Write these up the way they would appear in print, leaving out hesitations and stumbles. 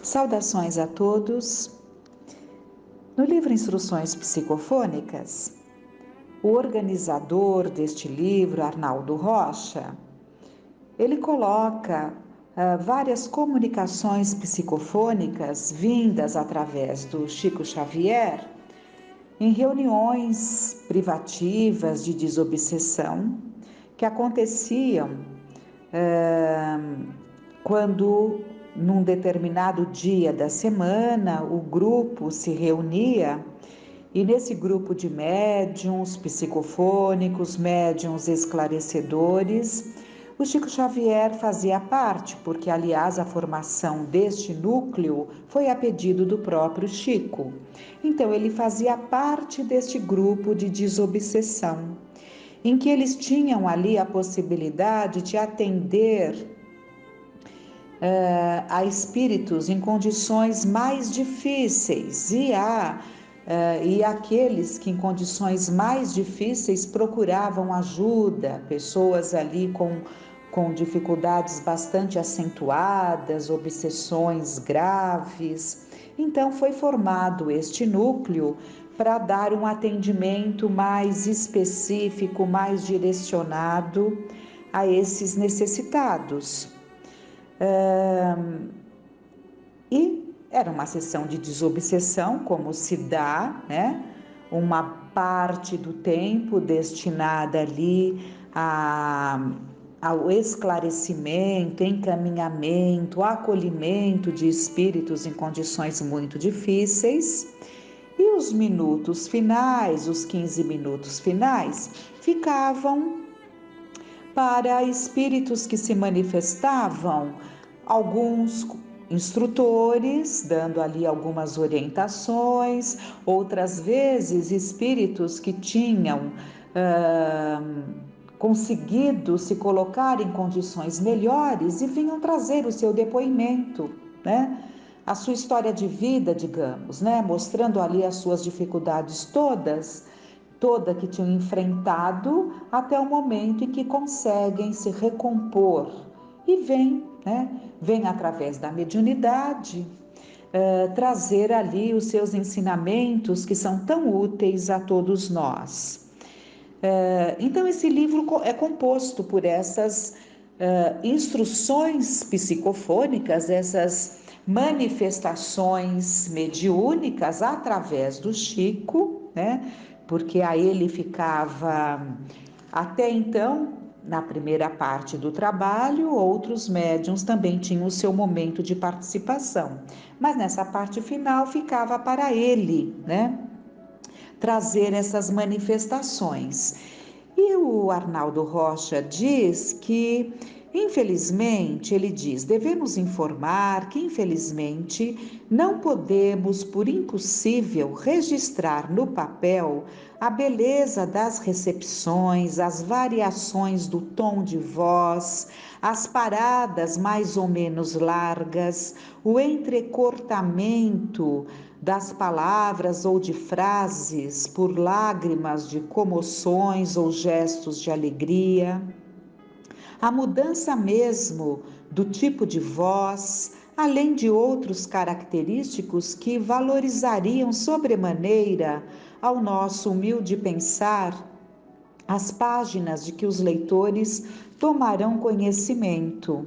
Saudações a todos. No livro Instruções Psicofônicas, o organizador deste livro, Arnaldo Rocha, ele coloca várias comunicações psicofônicas vindas através do Chico Xavier em reuniões privativas de desobsessão que aconteciam quando, num determinado dia da semana, o grupo se reunia e nesse grupo de médiuns psicofônicos, médiuns esclarecedores, o Chico Xavier fazia parte, porque, aliás, a formação deste núcleo foi a pedido do próprio Chico. Então, ele fazia parte deste grupo de desobsessão, em que eles tinham ali a possibilidade de atender a espíritos em condições mais difíceis e aqueles que em condições mais difíceis procuravam ajuda, pessoas ali com dificuldades bastante acentuadas, obsessões graves. Então foi formado este núcleo para dar um atendimento mais específico, mais direcionado a esses necessitados. E era uma sessão de desobsessão, como se dá, né? Uma parte do tempo destinada ali ao esclarecimento, encaminhamento, acolhimento de espíritos em condições muito difíceis. E os minutos finais, os 15 minutos finais, ficavam para espíritos que se manifestavam, alguns instrutores, dando ali algumas orientações, outras vezes espíritos que tinham conseguido se colocar em condições melhores e vinham trazer o seu depoimento, né? A sua história de vida, digamos, né? Mostrando ali as suas dificuldades toda que tinham enfrentado até o momento em que conseguem se recompor e vem através da mediunidade trazer ali os seus ensinamentos que são tão úteis a todos nós. Então esse livro é composto por essas instruções psicofônicas, essas manifestações mediúnicas através do Chico, né? Porque a ele ficava até então, na primeira parte do trabalho, outros médiuns também tinham o seu momento de participação, mas nessa parte final ficava para ele, né? Trazer essas manifestações. E o Arnaldo Rocha diz que, infelizmente, ele diz, devemos informar que, infelizmente, não podemos, por impossível, registrar no papel a beleza das recepções, as variações do tom de voz, as paradas mais ou menos largas, o entrecortamento das palavras ou de frases por lágrimas de comoções ou gestos de alegria, a mudança mesmo do tipo de voz, além de outros característicos que valorizariam sobremaneira ao nosso humilde pensar as páginas de que os leitores tomarão conhecimento.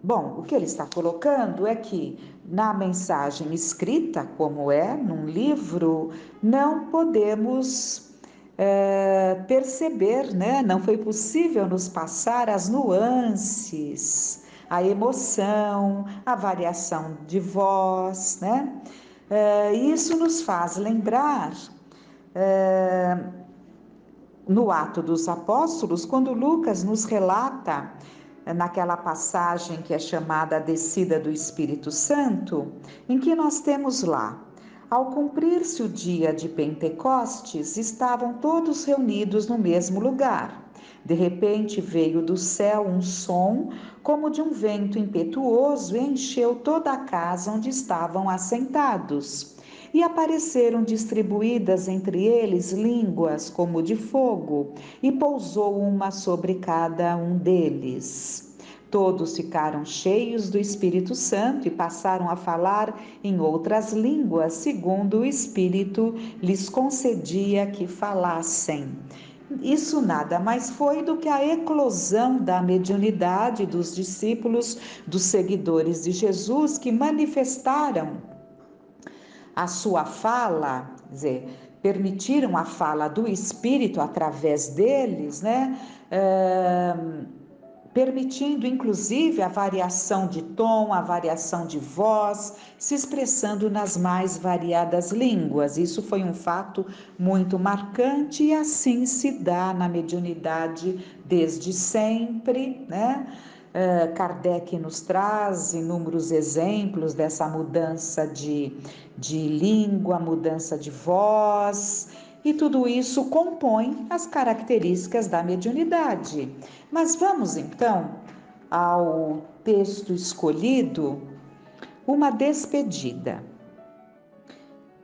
Bom, o que ele está colocando é que na mensagem escrita, como é num livro, não podemos perceber, né? Não foi possível nos passar as nuances, a emoção, a variação de voz, né? Isso nos faz lembrar no Ato dos Apóstolos, quando Lucas nos relata naquela passagem que é chamada a descida do Espírito Santo, em que nós temos lá: ao cumprir-se o dia de Pentecostes, estavam todos reunidos no mesmo lugar. De repente veio do céu um som como de um vento impetuoso e encheu toda a casa onde estavam assentados. E apareceram distribuídas entre eles línguas como de fogo, e pousou uma sobre cada um deles. Todos ficaram cheios do Espírito Santo e passaram a falar em outras línguas, segundo o Espírito lhes concedia que falassem. Isso nada mais foi do que a eclosão da mediunidade dos discípulos, dos seguidores de Jesus, que manifestaram a sua fala, quer dizer, permitiram a fala do Espírito através deles, né? Permitindo inclusive a variação de tom, a variação de voz, se expressando nas mais variadas línguas. Isso foi um fato muito marcante e assim se dá na mediunidade desde sempre, né? Kardec nos traz inúmeros exemplos dessa mudança de língua, mudança de voz, e tudo isso compõe as características da mediunidade. Mas vamos então ao texto escolhido, uma despedida.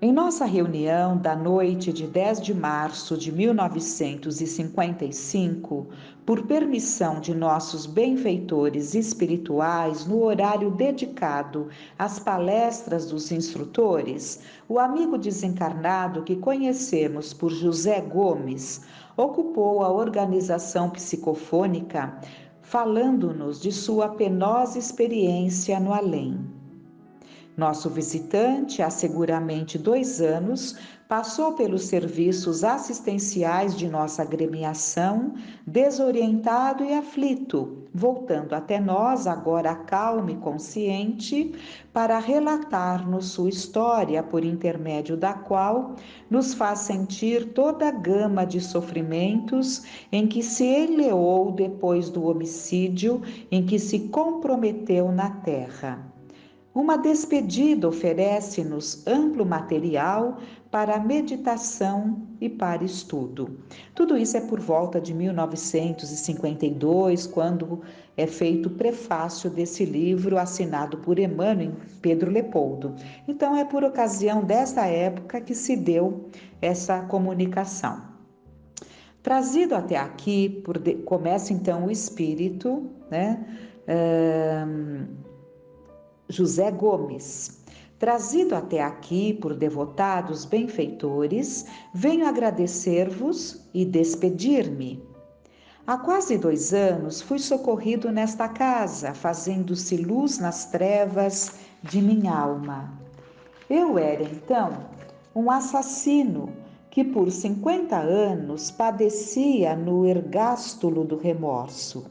Em nossa reunião da noite de 10 de março de 1955, por permissão de nossos benfeitores espirituais, no horário dedicado às palestras dos instrutores, o amigo desencarnado que conhecemos por José Gomes ocupou a organização psicofônica, falando-nos de sua penosa experiência no além. Nosso visitante, há seguramente 2 anos, passou pelos serviços assistenciais de nossa agremiação, desorientado e aflito, voltando até nós, agora calmo e consciente, para relatar-nos sua história, por intermédio da qual nos faz sentir toda a gama de sofrimentos em que se enleou depois do homicídio em que se comprometeu na terra. Uma despedida oferece-nos amplo material para meditação e para estudo. Tudo isso é por volta de 1952, quando é feito o prefácio desse livro, assinado por Emmanuel Pedro Leopoldo. Então é por ocasião desta época que se deu essa comunicação. Trazido até aqui, começa então o espírito, né? José Gomes. Trazido até aqui por devotados benfeitores, venho agradecer-vos e despedir-me. Há quase 2 anos fui socorrido nesta casa, fazendo-se luz nas trevas de minha alma. Eu era então um assassino que por 50 anos padecia no ergástulo do remorso.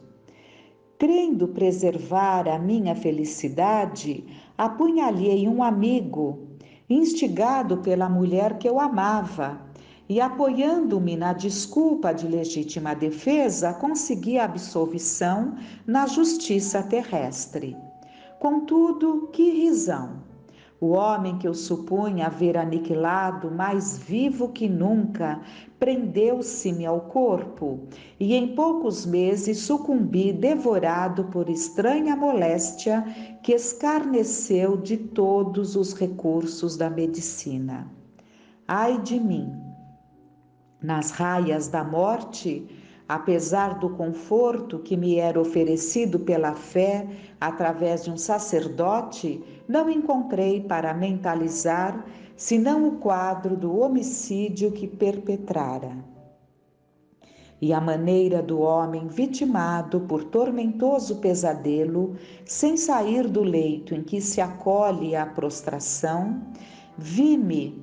Crendo preservar a minha felicidade, apunhalei um amigo, instigado pela mulher que eu amava, e apoiando-me na desculpa de legítima defesa, consegui a absolvição na justiça terrestre. Contudo, que risão! O homem que eu supunha haver aniquilado, mais vivo que nunca, prendeu-se-me ao corpo e em poucos meses sucumbi devorado por estranha moléstia que escarneceu de todos os recursos da medicina. Ai de mim! Nas raias da morte, apesar do conforto que me era oferecido pela fé através de um sacerdote, não encontrei para mentalizar senão o quadro do homicídio que perpetrara. E a maneira do homem vitimado por tormentoso pesadelo, sem sair do leito em que se acolhe à prostração, vi-me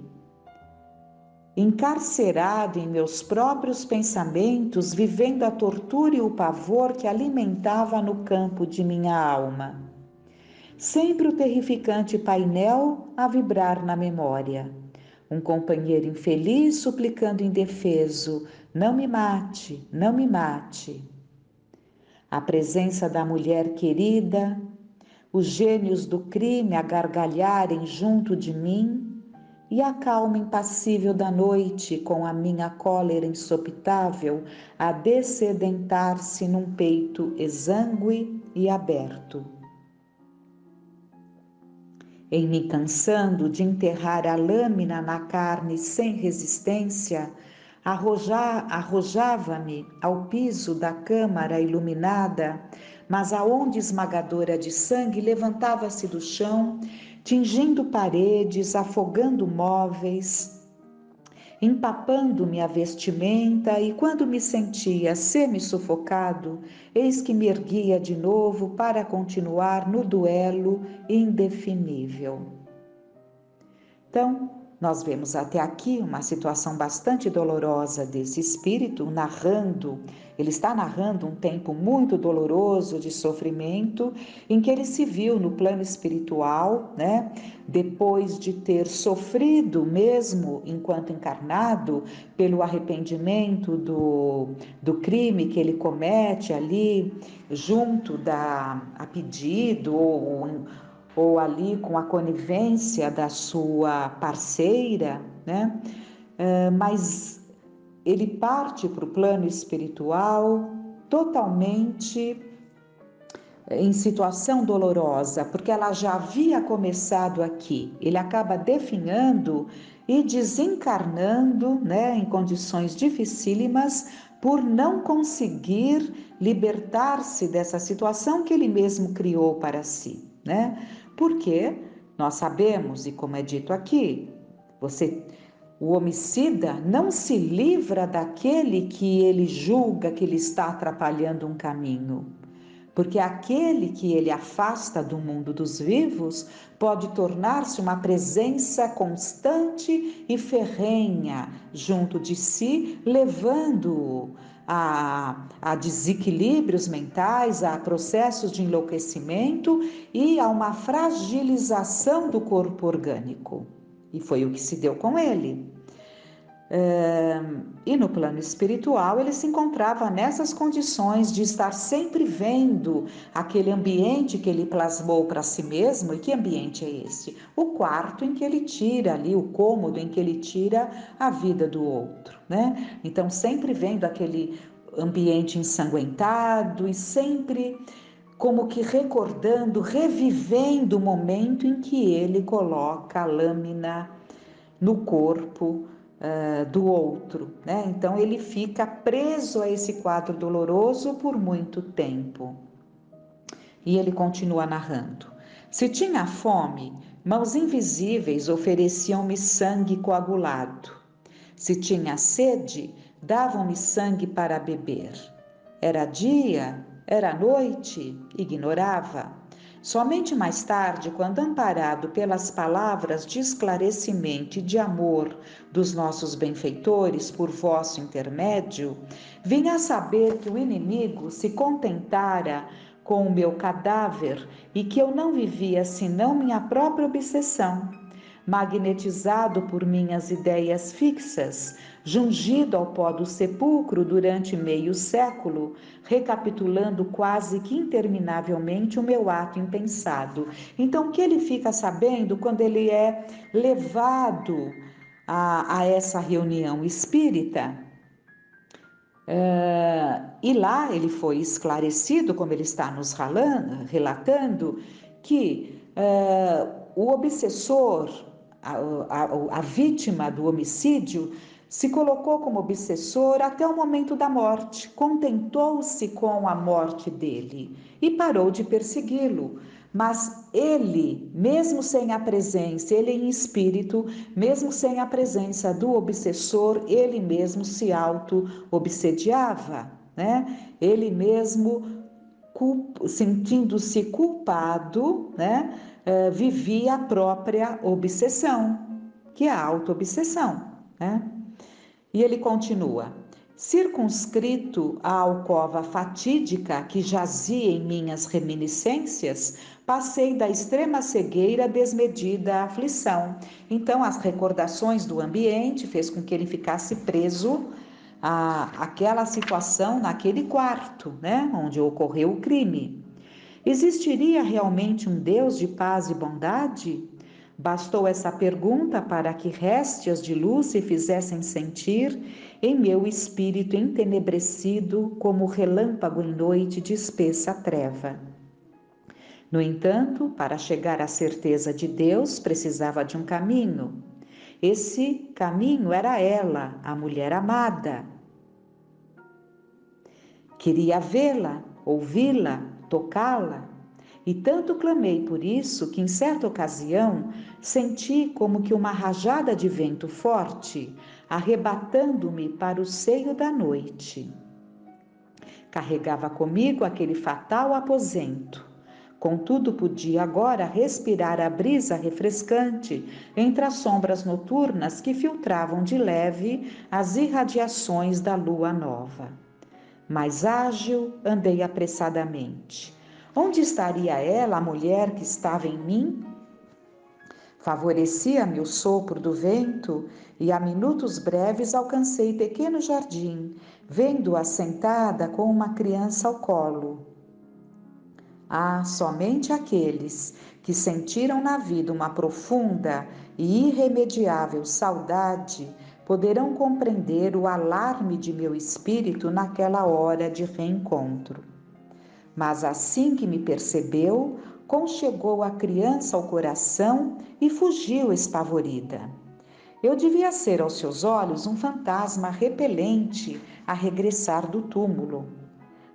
encarcerado em meus próprios pensamentos, vivendo a tortura e o pavor que alimentava no campo de minha alma. Sempre o terrificante painel a vibrar na memória. Um companheiro infeliz suplicando indefeso: não me mate, não me mate. A presença da mulher querida, os gênios do crime a gargalharem junto de mim, e a calma impassível da noite, com a minha cólera insopitável, a dessedentar-se num peito exangue e aberto. Em me cansando de enterrar a lâmina na carne sem resistência, arrojava-me ao piso da câmara iluminada, mas a onda esmagadora de sangue levantava-se do chão, tingindo paredes, afogando móveis, empapando-me a vestimenta, e quando me sentia semi-sufocado, eis que me erguia de novo para continuar no duelo indefinível. Então, nós vemos até aqui uma situação bastante dolorosa desse espírito, ele está narrando um tempo muito doloroso de sofrimento, em que ele se viu no plano espiritual, né? Depois de ter sofrido, mesmo enquanto encarnado, pelo arrependimento do crime que ele comete ali, junto a pedido ou ali com a conivência da sua parceira, né? Mas ele parte para o plano espiritual totalmente em situação dolorosa, porque ela já havia começado aqui. Ele acaba definhando e desencarnando, né, em condições dificílimas, por não conseguir libertar-se dessa situação que ele mesmo criou para si, né? Porque nós sabemos, e como é dito aqui, o homicida não se livra daquele que ele julga que lhe está atrapalhando um caminho. Porque aquele que ele afasta do mundo dos vivos pode tornar-se uma presença constante e ferrenha junto de si, levando-o a desequilíbrios mentais, a processos de enlouquecimento e a uma fragilização do corpo orgânico. E foi o que se deu com ele. E no plano espiritual ele se encontrava nessas condições de estar sempre vendo aquele ambiente que ele plasmou para si mesmo. E que ambiente é esse? O quarto em que ele tira ali, o cômodo em que ele tira a vida do outro, né? Então sempre vendo aquele ambiente ensanguentado e sempre como que recordando, revivendo o momento em que ele coloca a lâmina no corpo do outro, né? Então ele fica preso a esse quadro doloroso por muito tempo. E ele continua narrando: se tinha fome, mãos invisíveis ofereciam-me sangue coagulado. Se tinha sede, davam-me sangue para beber. Era dia, era noite, ignorava. Somente mais tarde, quando amparado pelas palavras de esclarecimento e de amor dos nossos benfeitores por vosso intermédio, vim a saber que o inimigo se contentara com o meu cadáver e que eu não vivia senão minha própria obsessão. Magnetizado por minhas ideias fixas, jungido ao pó do sepulcro durante meio século, recapitulando quase que interminavelmente o meu ato impensado. Então, o que ele fica sabendo quando ele é levado a essa reunião espírita? E lá ele foi esclarecido, como ele está nos relatando, que o obsessor, a vítima do homicídio, se colocou como obsessor até o momento da morte, contentou-se com a morte dele e parou de persegui-lo. Mas ele, mesmo sem a presença, ele em espírito, mesmo sem a presença do obsessor, ele mesmo se auto-obsediava, né? Ele mesmo, sentindo-se culpado, né? Vivia a própria obsessão, que é a auto-obsessão, né? E ele continua: circunscrito à alcova fatídica que jazia em minhas reminiscências, passei da extrema cegueira desmedida à aflição. Então, as recordações do ambiente fez com que ele ficasse preso àquela situação naquele quarto, né, onde ocorreu o crime. Existiria realmente um Deus de paz e bondade? Bastou essa pergunta para que réstias de luz se fizessem sentir em meu espírito entenebrecido como relâmpago em noite de espessa treva. No entanto, para chegar à certeza de Deus, precisava de um caminho. Esse caminho era ela, a mulher amada. Queria vê-la, ouvi-la, tocá-la. E tanto clamei por isso que, em certa ocasião, senti como que uma rajada de vento forte arrebatando-me para o seio da noite. Carregava comigo aquele fatal aposento. Contudo, podia agora respirar a brisa refrescante entre as sombras noturnas que filtravam de leve as irradiações da lua nova. Mais ágil, andei apressadamente. Onde estaria ela, a mulher que estava em mim? Favorecia-me o sopro do vento e a minutos breves alcancei pequeno jardim, vendo-a sentada com uma criança ao colo. Ah, somente aqueles que sentiram na vida uma profunda e irremediável saudade poderão compreender o alarme de meu espírito naquela hora de reencontro. Mas assim que me percebeu, conchegou a criança ao coração e fugiu espavorida. Eu devia ser aos seus olhos um fantasma repelente a regressar do túmulo.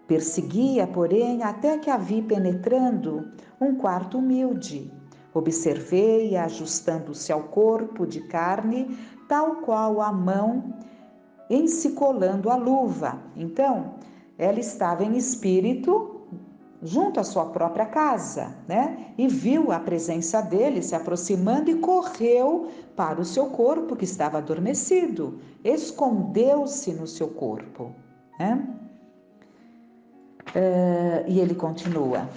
Persegui-a, porém, até que a vi penetrando um quarto humilde. Observei-a ajustando-se ao corpo de carne, tal qual a mão encicolando a luva. Então, ela estava em espírito junto à sua própria casa, né? E viu a presença dele se aproximando e correu para o seu corpo que estava adormecido, escondeu-se no seu corpo, né? E ele continua: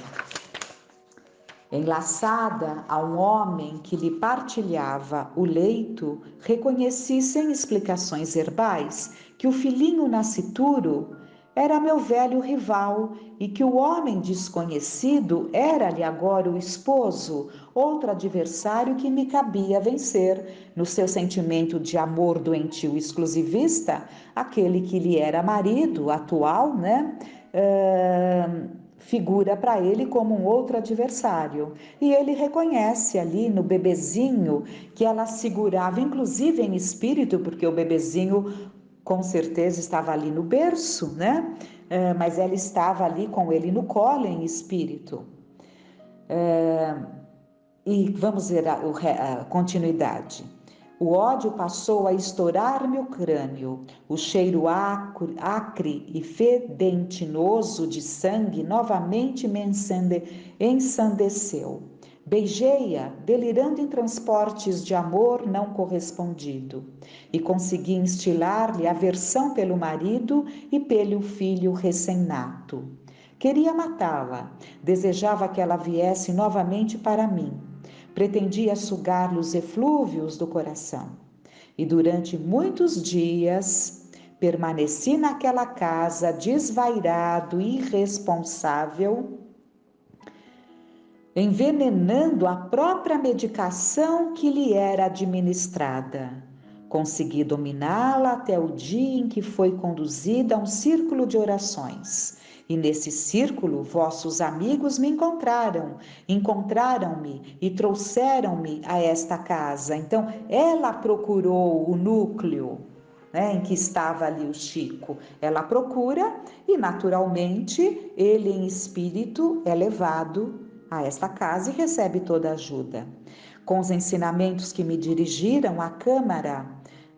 enlaçada a um homem que lhe partilhava o leito, reconheci sem explicações herbais que o filhinho nascituro era meu velho rival e que o homem desconhecido era-lhe agora o esposo, outro adversário que me cabia vencer, no seu sentimento de amor doentio exclusivista, aquele que lhe era marido atual, né? Figura para ele como um outro adversário. E ele reconhece ali no bebezinho que ela segurava, inclusive em espírito, porque o bebezinho com certeza estava ali no berço, né? Mas ela estava ali com ele no colo em espírito. E vamos ver a continuidade. O ódio passou a estourar-me o crânio. O cheiro acre e fedentinoso de sangue novamente me ensandeceu. Beijei-a, delirando em transportes de amor não correspondido, e consegui instilar-lhe aversão pelo marido e pelo filho recém-nato. Queria matá-la, desejava que ela viesse novamente para mim. Pretendia sugar-lhe os eflúvios do coração. E durante muitos dias permaneci naquela casa desvairado e irresponsável, envenenando a própria medicação que lhe era administrada. Consegui dominá-la até o dia em que foi conduzida a um círculo de orações. E nesse círculo, vossos amigos me encontraram-me e trouxeram-me a esta casa. Então, ela procurou o núcleo, né, em que estava ali o Chico. Ela procura e, naturalmente, ele em espírito é levado a esta casa e recebe toda a ajuda. Com os ensinamentos que me dirigiram, a câmara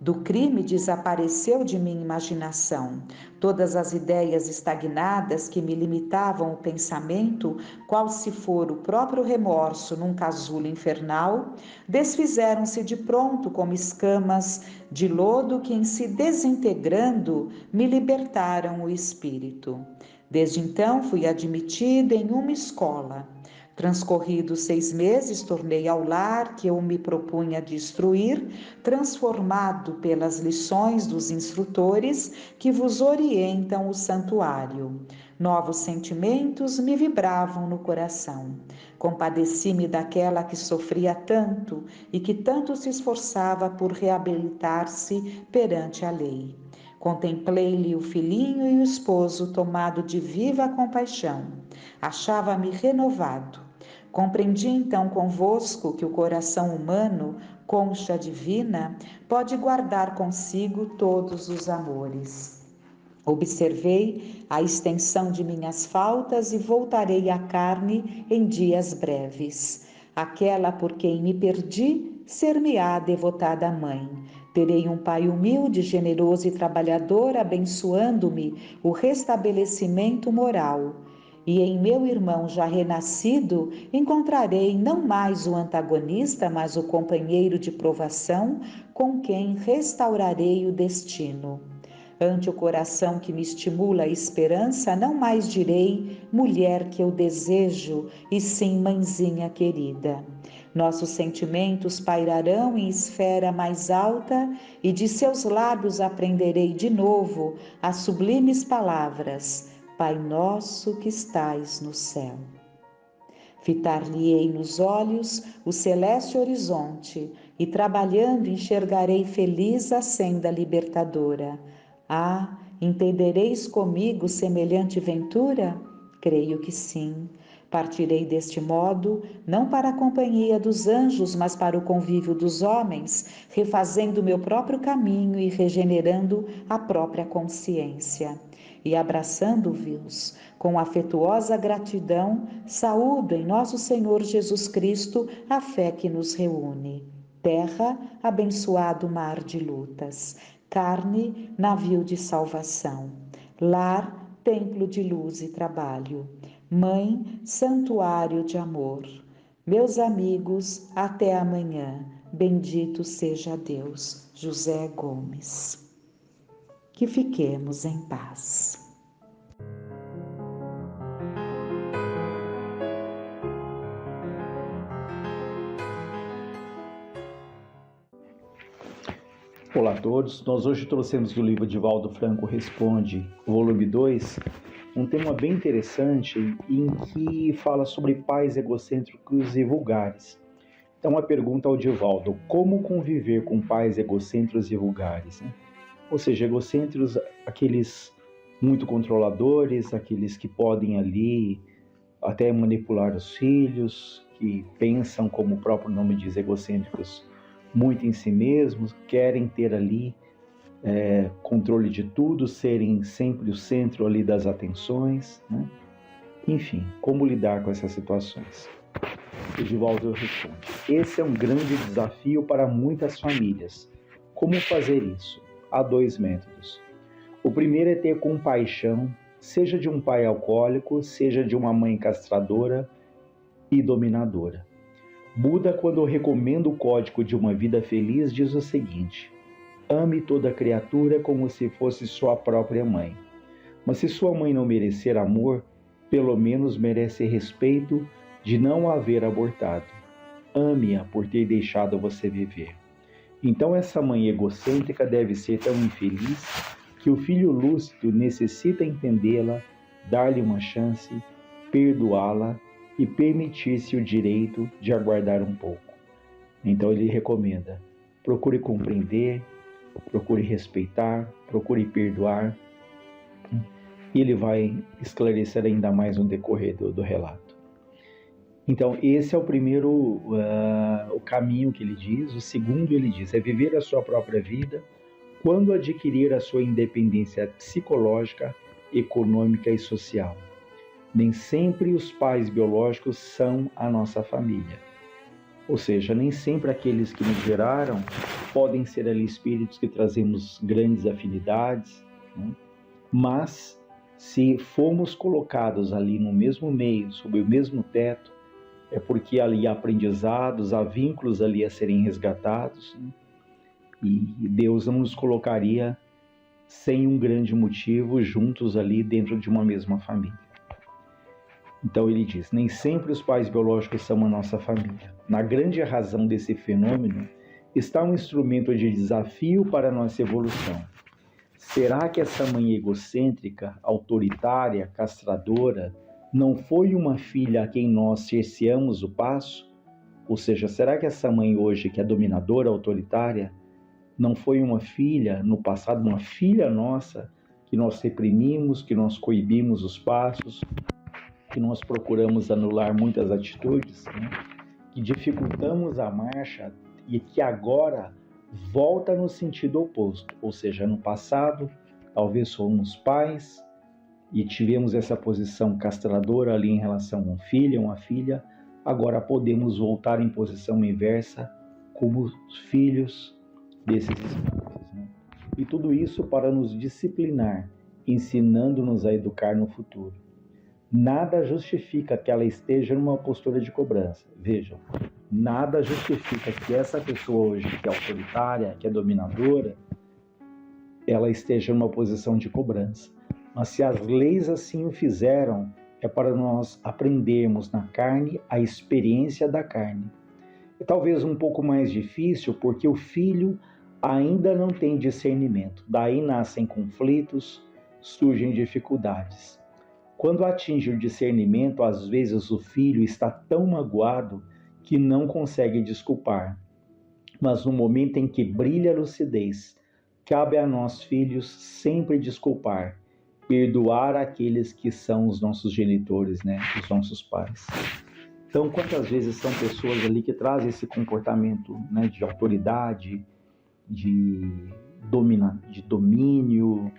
do crime desapareceu de minha imaginação. Todas as ideias estagnadas que me limitavam o pensamento, qual se for o próprio remorso num casulo infernal, desfizeram-se de pronto como escamas de lodo que, em se desintegrando, me libertaram o espírito. Desde então fui admitida em uma escola. Transcorridos 6 meses, tornei ao lar que eu me propunha destruir, transformado pelas lições dos instrutores que vos orientam o santuário. Novos sentimentos me vibravam no coração. Compadeci-me daquela que sofria tanto e que tanto se esforçava por reabilitar-se perante a lei. Contemplei-lhe o filhinho e o esposo tomado de viva compaixão. Achava-me renovado. Compreendi então convosco que o coração humano, concha divina, pode guardar consigo todos os amores. Observei a extensão de minhas faltas e voltarei à carne em dias breves. Aquela por quem me perdi, ser-me-á devotada mãe. Terei um pai humilde, generoso e trabalhador, abençoando-me o restabelecimento moral. E em meu irmão já renascido, encontrarei não mais o antagonista, mas o companheiro de provação, com quem restaurarei o destino. Ante o coração que me estimula a esperança, não mais direi mulher que eu desejo, e sim mãezinha querida. Nossos sentimentos pairarão em esfera mais alta e de seus lábios aprenderei de novo as sublimes palavras: Pai nosso que estais no céu. Fitar-lhe-ei nos olhos o celeste horizonte e, trabalhando, enxergarei feliz a senda libertadora. Ah, entendereis comigo semelhante ventura? Creio que sim. Partirei deste modo, não para a companhia dos anjos, mas para o convívio dos homens, refazendo meu próprio caminho e regenerando a própria consciência. E abraçando-vos com afetuosa gratidão, saúdo em nosso Senhor Jesus Cristo a fé que nos reúne. Terra, abençoado mar de lutas. Carne, navio de salvação. Lar, templo de luz e trabalho. Mãe, santuário de amor. Meus amigos, até amanhã. Bendito seja Deus. José Gomes. Que fiquemos em paz. Olá a todos, nós hoje trouxemos do livro de Valdo Franco Responde, volume 2, um tema bem interessante em que fala sobre pais egocêntricos e vulgares. Então a pergunta ao Divaldo: como conviver com pais egocêntricos e vulgares? Ou seja, egocêntricos, aqueles muito controladores, aqueles que podem ali até manipular os filhos, que pensam, como o próprio nome diz, egocêntricos, muito em si mesmos, querem ter ali controle de tudo, serem sempre o centro ali das atenções, né? Enfim, como lidar com essas situações? O Divaldo responde: esse é um grande desafio para muitas famílias. Como fazer isso? Há 2 métodos. O primeiro é ter compaixão, seja de um pai alcoólico, seja de uma mãe castradora e dominadora. Buda, quando recomenda o código de uma vida feliz, diz o seguinte: ame toda criatura como se fosse sua própria mãe. Mas se sua mãe não merecer amor, pelo menos merece respeito de não a haver abortado. Ame-a por ter deixado você viver. Então essa mãe egocêntrica deve ser tão infeliz que o filho lúcido necessita entendê-la, dar-lhe uma chance, perdoá-la e permitir-se o direito de aguardar um pouco. Então ele recomenda: procure compreender, procure respeitar, procure perdoar. E ele vai esclarecer ainda mais no decorrer do relato. Então esse é o primeiro o caminho que ele diz. O segundo, ele diz, é viver a sua própria vida quando adquirir a sua independência psicológica, econômica e social. Nem sempre os pais biológicos são a nossa família. Ou seja, nem sempre aqueles que nos geraram podem ser ali espíritos que trazemos grandes afinidades, né? Mas se formos colocados ali no mesmo meio, sob o mesmo teto, é porque ali há aprendizados, há vínculos ali a serem resgatados, né? E Deus não nos colocaria sem um grande motivo juntos ali dentro de uma mesma família. Então ele diz: nem sempre os pais biológicos são a nossa família. Na grande razão desse fenômeno está um instrumento de desafio para a nossa evolução. Será que essa mãe egocêntrica, autoritária, castradora, não foi uma filha a quem nós cerceamos o passo? Ou seja, será que essa mãe hoje, que é dominadora, autoritária, não foi uma filha, no passado, uma filha nossa, que nós reprimimos, que nós coibimos os passos, que nós procuramos anular muitas atitudes, né? Que dificultamos a marcha e que agora volta no sentido oposto, ou seja, no passado talvez fomos pais e tivemos essa posição castradora ali em relação a um filho, uma filha, agora podemos voltar em posição inversa como filhos desses espíritos, né? E tudo isso para nos disciplinar, ensinando-nos a educar no futuro. Nada justifica que ela esteja numa postura de cobrança. Vejam, nada justifica que essa pessoa hoje, que é autoritária, que é dominadora, ela esteja numa posição de cobrança. Mas se as leis assim o fizeram, é para nós aprendermos na carne a experiência da carne. É talvez um pouco mais difícil porque o filho ainda não tem discernimento. Daí nascem conflitos, surgem dificuldades. Quando atinge o discernimento, às vezes o filho está tão magoado que não consegue desculpar. Mas no momento em que brilha a lucidez, cabe a nós, filhos, sempre desculpar, perdoar aqueles que são os nossos genitores, né? Os nossos pais. Então, quantas vezes são pessoas ali que trazem esse comportamento, né, de autoridade, de domínio,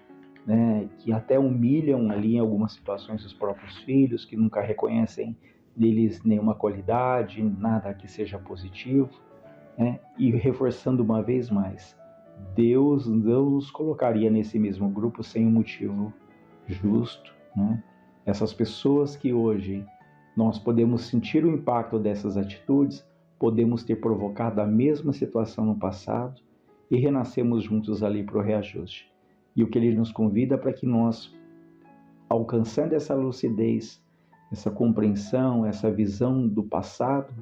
né, que até humilham ali em algumas situações os próprios filhos, que nunca reconhecem neles nenhuma qualidade, nada que seja positivo, né? E reforçando uma vez mais, Deus não os colocaria nesse mesmo grupo sem um motivo justo, né? Essas pessoas que hoje nós podemos sentir o impacto dessas atitudes, podemos ter provocado a mesma situação no passado e renascemos juntos ali para o reajuste. E o que ele nos convida para que nós, alcançando essa lucidez, essa compreensão, essa visão do passado,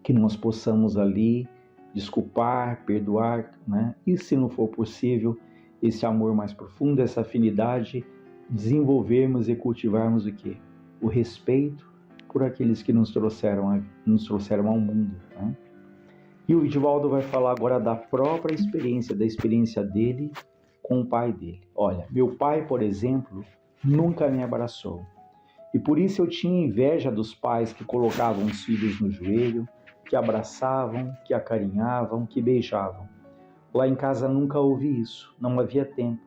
que nós possamos ali desculpar, perdoar, né? E se não for possível, esse amor mais profundo, essa afinidade, desenvolvermos e cultivarmos o quê? O respeito por aqueles que nos trouxeram ao mundo, né? E o Edivaldo vai falar agora da própria experiência, da experiência dele com o pai dele. Olha, meu pai, por exemplo, nunca me abraçou. E por isso eu tinha inveja dos pais que colocavam os filhos no joelho, que abraçavam, que acarinhavam, que beijavam. Lá em casa nunca houve isso, não havia tempo.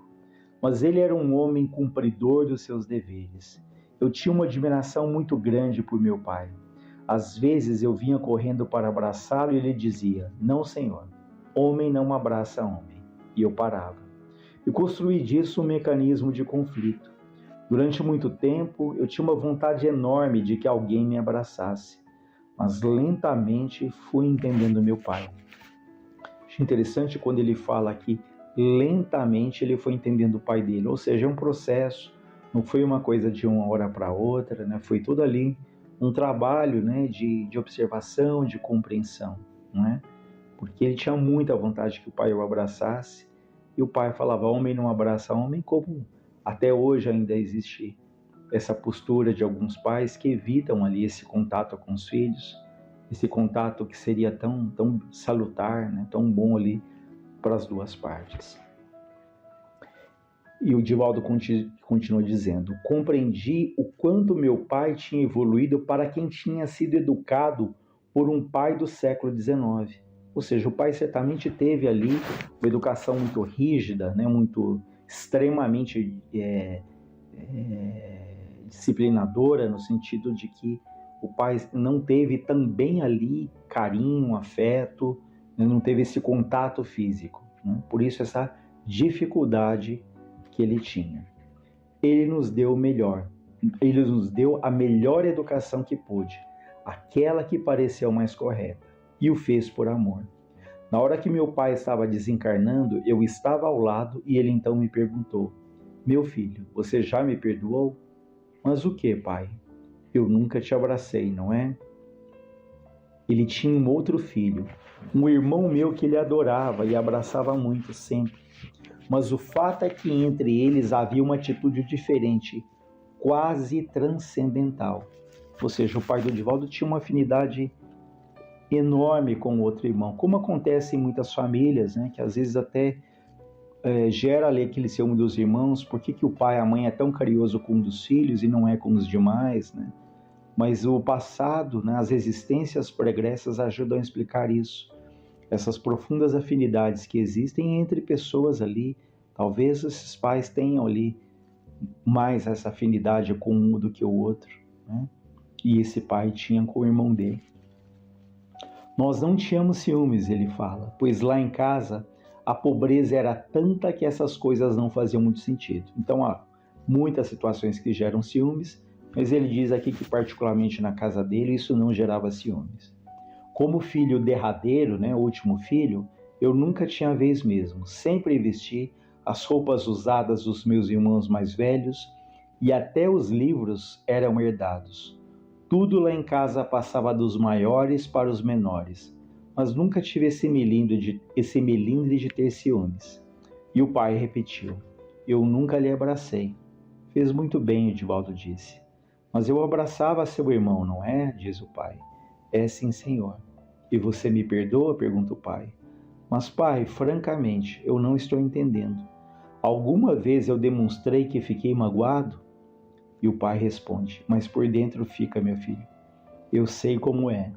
Mas ele era um homem cumpridor dos seus deveres. Eu tinha uma admiração muito grande por meu pai. Às vezes eu vinha correndo para abraçá-lo e ele dizia: "Não, senhor, homem não abraça homem." E eu parava. E construí disso um mecanismo de conflito. Durante muito tempo eu tinha uma vontade enorme de que alguém me abraçasse. Mas lentamente fui entendendo meu pai. Acho interessante quando ele fala aqui, lentamente ele foi entendendo o pai dele. Ou seja, é um processo, não foi uma coisa de uma hora para outra, né? Foi tudo ali um trabalho, né, de observação, de compreensão, né? Porque ele tinha muita vontade que o pai o abraçasse, e o pai falava: homem não abraça homem, como até hoje ainda existe essa postura de alguns pais que evitam ali esse contato com os filhos, esse contato que seria tão salutar, né, tão bom ali para as duas partes. E o Divaldo continua dizendo: compreendi o quanto meu pai tinha evoluído para quem tinha sido educado por um pai do século XIX. Ou seja, o pai certamente teve ali uma educação muito rígida, né, muito extremamente disciplinadora, no sentido de que o pai não teve também ali carinho, afeto, né, não teve esse contato físico, né? Por isso essa dificuldade que ele tinha. Ele nos deu o melhor, ele nos deu a melhor educação que pôde, aquela que pareceu mais correta, e o fez por amor. Na hora que meu pai estava desencarnando, eu estava ao lado e ele então me perguntou: meu filho, você já me perdoou? Mas o que, pai? Eu nunca te abracei, não é? Ele tinha um outro filho, um irmão meu que ele adorava e abraçava muito sempre. Mas o fato é que entre eles havia uma atitude diferente, quase transcendental. Ou seja, o pai do Divaldo tinha uma afinidade enorme com o outro irmão, como acontece em muitas famílias, né, que às vezes até gera ali aquele ciúme dos irmãos. Por que o pai e a mãe é tão carinhoso com um dos filhos e não é com os demais, né? Mas o passado, né, as existências pregressas ajudam a explicar isso. Essas profundas afinidades que existem entre pessoas ali Talvez esses pais tenham ali mais essa afinidade com um do que o outro, né? E esse pai tinha com o irmão dele. Nós não tínhamos ciúmes, ele fala, pois lá em casa a pobreza era tanta que essas coisas não faziam muito sentido. Então há muitas situações que geram ciúmes, mas ele diz aqui que particularmente na casa dele isso não gerava ciúmes. Como filho derradeiro, né, o último filho, eu nunca tinha vez mesmo. Sempre vesti as roupas usadas dos meus irmãos mais velhos e até os livros eram herdados. Tudo lá em casa passava dos maiores para os menores, mas nunca tive esse melindre de ter ciúmes. E o pai repetiu: eu nunca lhe abracei. Fez muito bem, Edivaldo disse. Mas eu abraçava seu irmão, não é? Diz o pai. É sim, senhor. E você me perdoa? Pergunta o pai. Mas pai, francamente, eu não estou entendendo. Alguma vez eu demonstrei que fiquei magoado? E o pai responde: mas por dentro fica, meu filho. Eu sei como é.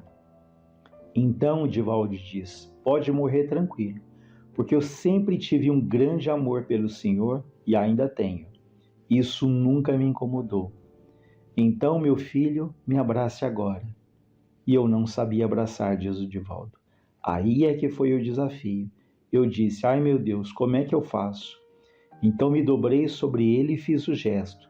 Então, Edivaldo diz: pode morrer tranquilo, porque eu sempre tive um grande amor pelo Senhor e ainda tenho. Isso nunca me incomodou. Então, meu filho, me abrace agora. E eu não sabia abraçar, diz o Edivaldo. Aí é que foi o desafio. Eu disse: ai meu Deus, como é que eu faço? Então me dobrei sobre ele e fiz o gesto.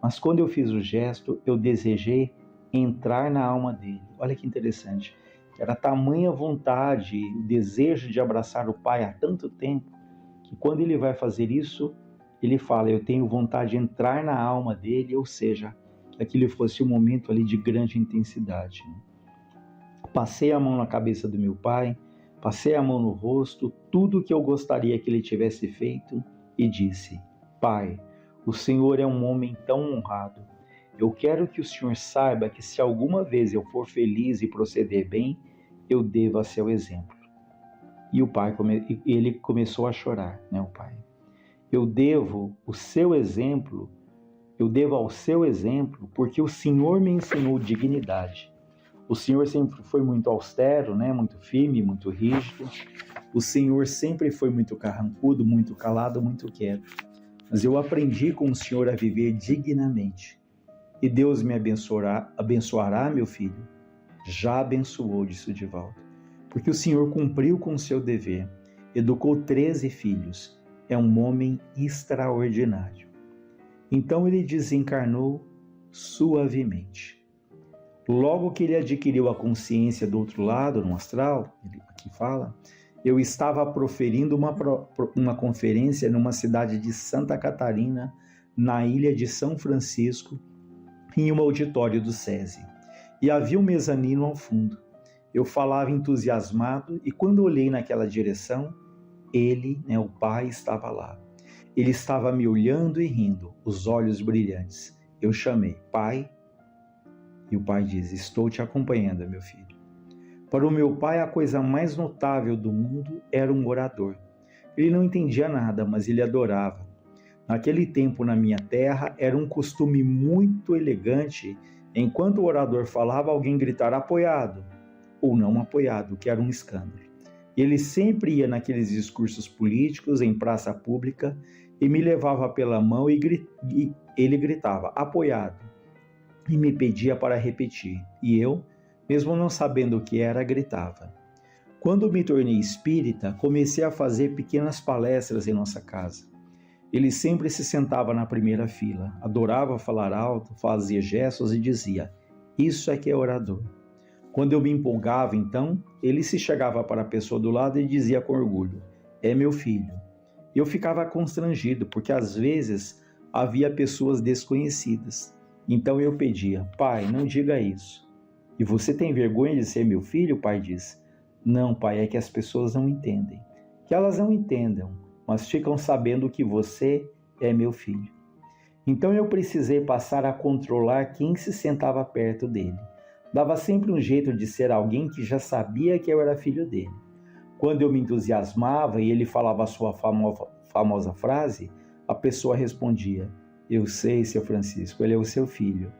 Mas quando eu fiz o gesto, eu desejei entrar na alma dele. Olha que interessante. Era tamanha vontade, o desejo de abraçar o pai há tanto tempo, que quando ele vai fazer isso, ele fala: eu tenho vontade de entrar na alma dele, ou seja, que aquilo fosse um momento ali de grande intensidade. Passei a mão na cabeça do meu pai, passei a mão no rosto, tudo o que eu gostaria que ele tivesse feito, e disse: pai, o senhor é um homem tão honrado. Eu quero que o senhor saiba que se alguma vez eu for feliz e proceder bem, eu devo a seu exemplo. E o pai, ele começou a chorar, né, o pai. Eu devo ao seu exemplo, porque o senhor me ensinou dignidade. O senhor sempre foi muito austero, né, muito firme, muito rígido. O senhor sempre foi muito carrancudo, muito calado, muito quieto. Mas eu aprendi com o senhor a viver dignamente. E Deus me abençoará, meu filho? Já abençoou, disse o Edivaldo. Porque o senhor cumpriu com o seu dever. Educou 13 filhos. É um homem extraordinário. Então ele desencarnou suavemente. Logo que ele adquiriu a consciência do outro lado, no astral, ele aqui fala, eu estava proferindo uma conferência numa cidade de Santa Catarina, na ilha de São Francisco, em um auditório do SESI. E havia um mezanino ao fundo. Eu falava entusiasmado e quando olhei naquela direção, ele, o pai, estava lá. Ele estava me olhando e rindo, os olhos brilhantes. Eu chamei: pai. E o pai diz: estou te acompanhando, meu filho. Para o meu pai, a coisa mais notável do mundo era um orador. Ele não entendia nada, mas ele adorava. Naquele tempo, na minha terra, era um costume muito elegante, enquanto o orador falava, alguém gritar apoiado, ou não apoiado, que era um escândalo. Ele sempre ia naqueles discursos políticos, em praça pública, e me levava pela mão e ele gritava apoiado, e me pedia para repetir, e eu, mesmo não sabendo o que era, gritava. Quando me tornei espírita, comecei a fazer pequenas palestras em nossa casa. Ele sempre se sentava na primeira fila, adorava falar alto, fazia gestos e dizia: isso é que é orador. Quando eu me empolgava, então, ele se chegava para a pessoa do lado e dizia com orgulho: é meu filho. Eu ficava constrangido, porque às vezes havia pessoas desconhecidas. Então eu pedia: pai, não diga isso. E você tem vergonha de ser meu filho? O pai diz: não, pai, é que as pessoas não entendem. Que elas não entendam, mas ficam sabendo que você é meu filho. Então eu precisei passar a controlar quem se sentava perto dele. Dava sempre um jeito de ser alguém que já sabia que eu era filho dele. Quando eu me entusiasmava e ele falava a sua famosa frase, a pessoa respondia: eu sei, seu Francisco, ele é o seu filho.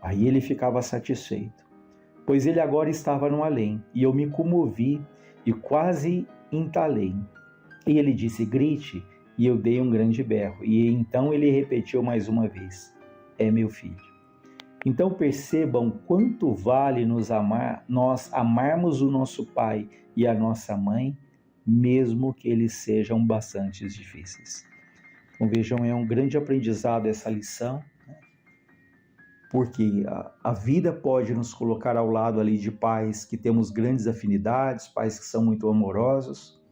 Aí ele ficava satisfeito, pois ele agora estava no além, e eu me comovi e quase entalei. E ele disse: grite, e eu dei um grande berro. E então ele repetiu mais uma vez: é meu filho. Então percebam quanto vale nós amarmos o nosso pai e a nossa mãe, mesmo que eles sejam bastante difíceis. Então vejam, é um grande aprendizado essa lição, né? Porque a vida pode nos colocar ao lado ali de pais que temos grandes afinidades, pais que são muito amorosos,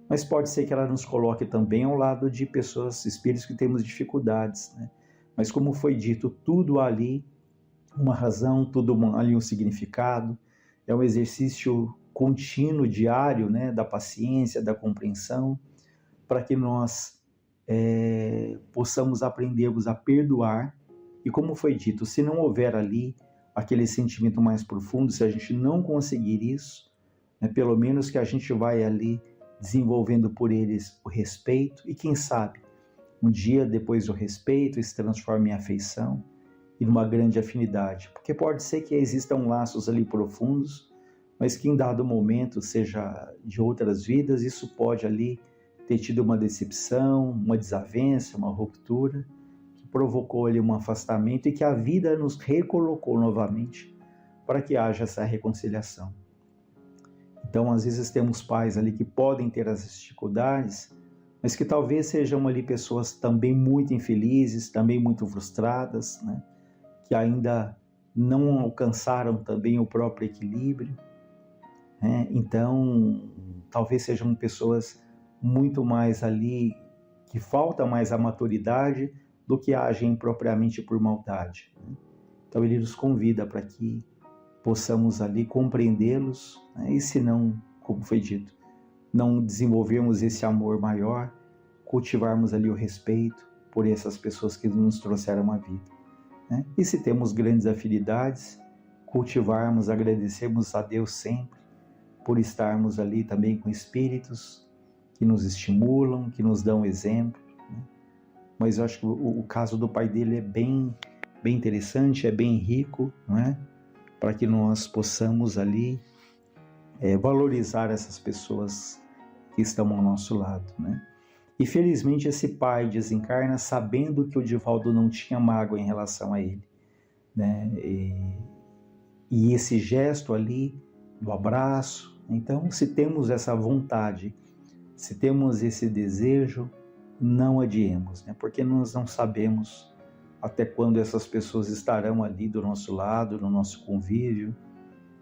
mas pode ser que ela nos coloque também ao lado de pessoas, espíritos que temos dificuldades, né? Mas como foi dito, tudo ali uma razão, tudo ali um significado, é um exercício contínuo, diário, né, da paciência, da compreensão, para que nós possamos aprendermos a perdoar. E como foi dito, se não houver ali aquele sentimento mais profundo, se a gente não conseguir isso, né, pelo menos que a gente vai ali desenvolvendo por eles o respeito, e quem sabe, um dia depois do respeito se transforma em afeição e numa grande afinidade, porque pode ser que existam laços ali profundos, mas que em dado momento, seja de outras vidas, isso pode ali ter tido uma decepção, uma desavença, uma ruptura, que provocou ali um afastamento e que a vida nos recolocou novamente para que haja essa reconciliação. Então, às vezes temos pais ali que podem ter as dificuldades, mas que talvez sejam ali pessoas também muito infelizes, também muito frustradas, né? Que ainda não alcançaram também o próprio equilíbrio, né? Então, talvez sejam pessoas muito mais ali, que falta mais a maturidade do que agem propriamente por maldade, né? Então ele nos convida para que possamos ali compreendê-los, né? E se não, como foi dito, não desenvolvermos esse amor maior, cultivarmos ali o respeito por essas pessoas que nos trouxeram a vida, né? E se temos grandes afinidades, cultivarmos, agradecermos a Deus sempre por estarmos ali também com espíritos que nos estimulam, que nos dão exemplo, né? Mas eu acho que o caso do pai dele é bem interessante, é bem rico, não é? Para que nós possamos ali valorizar essas pessoas que estão ao nosso lado, né? E felizmente esse pai desencarna sabendo que o Divaldo não tinha mágoa em relação a ele, né? E esse gesto ali do abraço, então se temos essa vontade, se temos esse desejo, não adiemos, né? Porque nós não sabemos até quando essas pessoas estarão ali do nosso lado, no nosso convívio,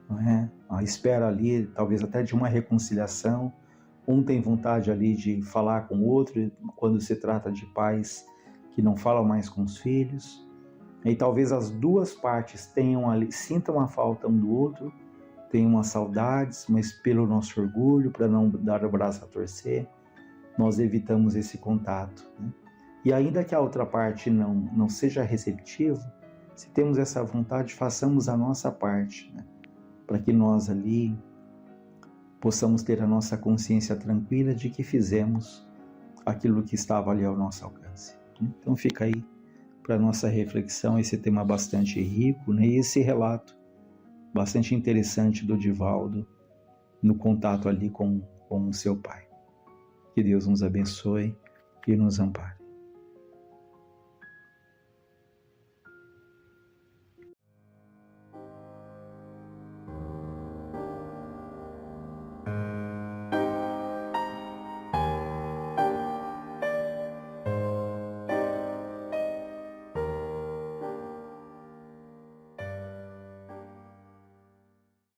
não é? A espera ali, talvez até de uma reconciliação. Um tem vontade ali de falar com o outro, quando se trata de pais que não falam mais com os filhos. E talvez as duas partes tenham ali, sintam a falta um do outro, tenham as saudades, mas pelo nosso orgulho, para não dar o braço a torcer, nós evitamos esse contato, né? E ainda que a outra parte não seja receptiva, se temos essa vontade, façamos a nossa parte, né? Para que nós ali possamos ter a nossa consciência tranquila de que fizemos aquilo que estava ali ao nosso alcance. Então fica aí para a nossa reflexão esse tema bastante rico, né? E esse relato bastante interessante do Divaldo no contato ali com o seu pai. Que Deus nos abençoe e nos ampare.